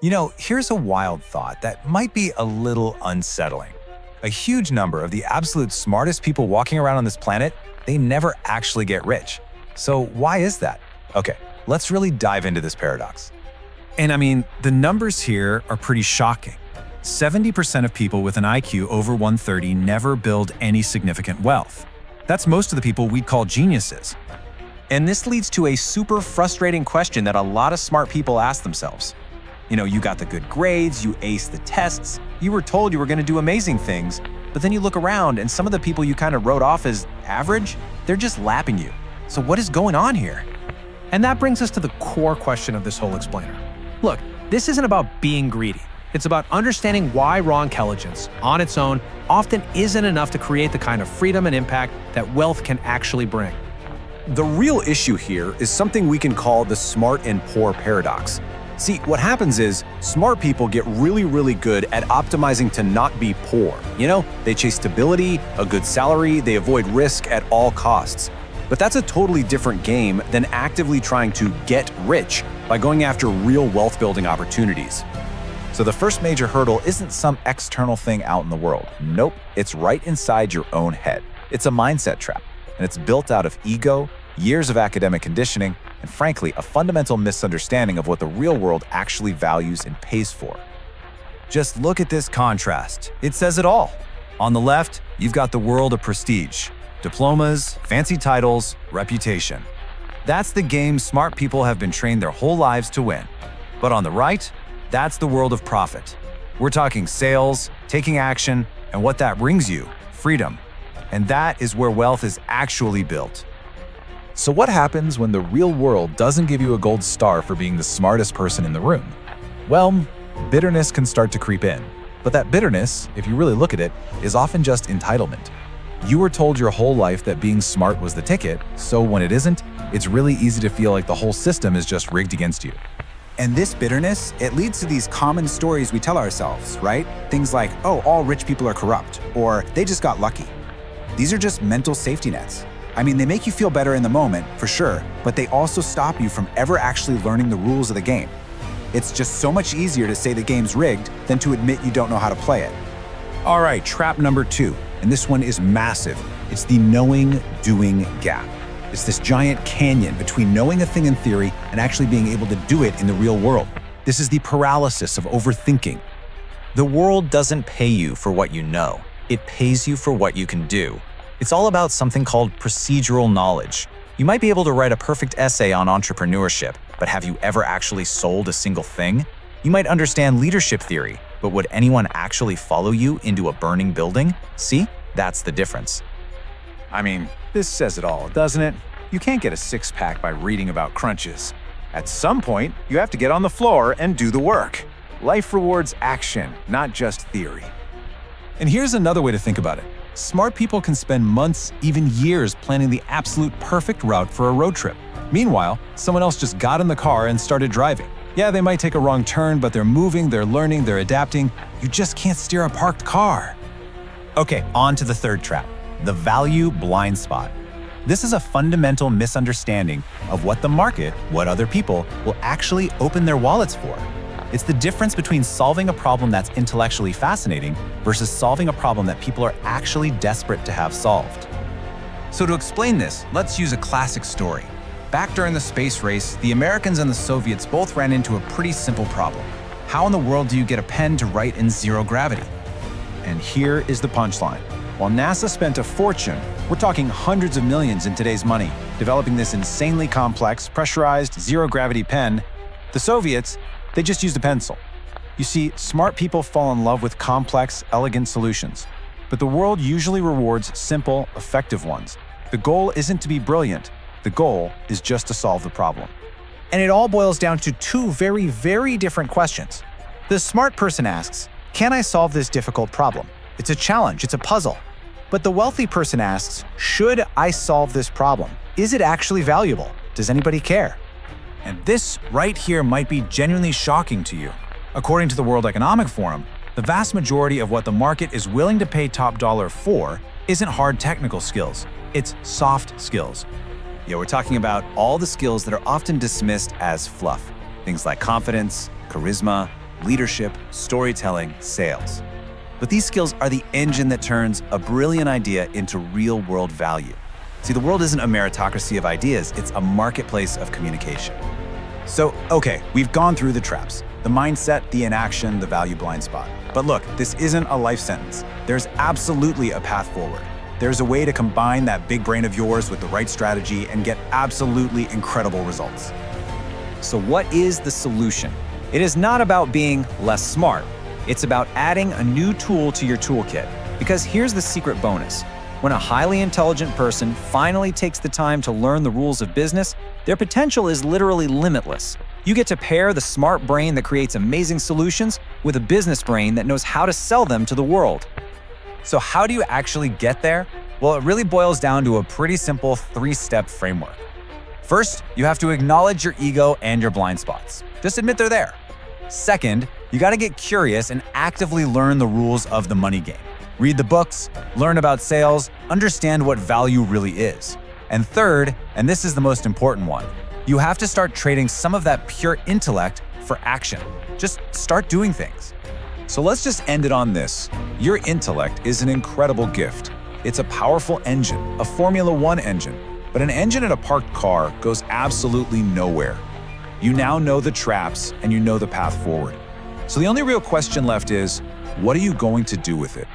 Here's a wild thought that might be a little unsettling. A huge number of the absolute smartest people walking around on this planet, they never actually get rich. So why is that? Okay, let's really dive into this paradox. And I mean, the numbers here are pretty shocking. 70% of people with an IQ over 130 never build any significant wealth. That's most of the people we'd call geniuses. And this leads to a super frustrating question that a lot of smart people ask themselves. You got the good grades, you aced the tests, you were told you were going to do amazing things, but then you look around and some of the people you kind of wrote off as average, they're just lapping you. So what is going on here? And that brings us to the core question of this whole explainer. Look, this isn't about being greedy. It's about understanding why raw intelligence, on its own, often isn't enough to create the kind of freedom and impact that wealth can actually bring. The real issue here is something we can call the smart and poor paradox. See, what happens is smart people get really good at optimizing to not be poor. They chase stability, a good salary, they avoid risk at all costs. But that's a totally different game than actively trying to get rich by going after real wealth-building opportunities. So the first major hurdle isn't some external thing out in the world. Nope, it's right inside your own head. It's a mindset trap, and it's built out of ego, years of academic conditioning, and frankly, a fundamental misunderstanding of what the real world actually values and pays for. Just look at this contrast. It says it all. On the left, you've got the world of prestige. Diplomas, fancy titles, reputation. That's the game smart people have been trained their whole lives to win. But on the right, that's the world of profit. We're talking sales, taking action, and what that brings you, freedom. And that is where wealth is actually built. So what happens when the real world doesn't give you a gold star for being the smartest person in the room? Well, bitterness can start to creep in. But that bitterness, if you really look at it, is often just entitlement. You were told your whole life that being smart was the ticket, so when it isn't, it's really easy to feel like the whole system is just rigged against you. And this bitterness, it leads to these common stories we tell ourselves, right? Things like, oh, all rich people are corrupt, or they just got lucky. These are just mental safety nets. I mean, they make you feel better in the moment, for sure, but they also stop you from ever actually learning the rules of the game. It's just so much easier to say the game's rigged than to admit you don't know how to play it. All right, trap number 2, and this one is massive. It's the knowing-doing gap. It's this giant canyon between knowing a thing in theory and actually being able to do it in the real world. This is the paralysis of overthinking. The world doesn't pay you for what you know. It pays you for what you can do. It's all about something called procedural knowledge. You might be able to write a perfect essay on entrepreneurship, but have you ever actually sold a single thing? You might understand leadership theory, but would anyone actually follow you into a burning building? See? That's the difference. I mean, this says it all, doesn't it? You can't get a six-pack by reading about crunches. At some point, you have to get on the floor and do the work. Life rewards action, not just theory. And here's another way to think about it. Smart people can spend months, even years, planning the absolute perfect route for a road trip. Meanwhile, someone else just got in the car and started driving. Yeah, they might take a wrong turn, but they're moving, they're learning, they're adapting. You just can't steer a parked car. Okay, on to the third trap, the value blind spot. This is a fundamental misunderstanding of what the market, what other people, will actually open their wallets for. It's the difference between solving a problem that's intellectually fascinating versus solving a problem that people are actually desperate to have solved. So to explain this, let's use a classic story. Back during the space race, the Americans and the Soviets both ran into a pretty simple problem. How in the world do you get a pen to write in zero gravity? And here is the punchline. While NASA spent a fortune, we're talking hundreds of millions in today's money, developing this insanely complex, pressurized, zero-gravity pen, the Soviets, they just used a pencil. You see, smart people fall in love with complex, elegant solutions. But the world usually rewards simple, effective ones. The goal isn't to be brilliant. The goal is just to solve the problem. And it all boils down to two very different questions. The smart person asks, can I solve this difficult problem? It's a challenge, it's a puzzle. But the wealthy person asks, should I solve this problem? Is it actually valuable? Does anybody care? And this right here might be genuinely shocking to you. According to the World Economic Forum, the vast majority of what the market is willing to pay top dollar for isn't hard technical skills, it's soft skills. Yeah, we're talking about all the skills that are often dismissed as fluff. Things like confidence, charisma, leadership, storytelling, sales. But these skills are the engine that turns a brilliant idea into real-world value. See, the world isn't a meritocracy of ideas, it's a marketplace of communication. So, okay, we've gone through the traps. The mindset, the inaction, the value blind spot. But look, this isn't a life sentence. There's absolutely a path forward. There's a way to combine that big brain of yours with the right strategy and get absolutely incredible results. So what is the solution? It is not about being less smart. It's about adding a new tool to your toolkit. Because here's the secret bonus. When a highly intelligent person finally takes the time to learn the rules of business, their potential is literally limitless. You get to pair the smart brain that creates amazing solutions with a business brain that knows how to sell them to the world. So how do you actually get there? Well, it really boils down to a pretty simple 3-step framework. First, you have to acknowledge your ego and your blind spots. Just admit they're there. Second, you gotta get curious and actively learn the rules of the money game. Read the books, learn about sales, understand what value really is. And third, and this is the most important one, you have to start trading some of that pure intellect for action. Just start doing things. So let's just end it on this. Your intellect is an incredible gift. It's a powerful engine, a Formula One engine. But an engine in a parked car goes absolutely nowhere. You now know the traps and you know the path forward. So the only real question left is, what are you going to do with it?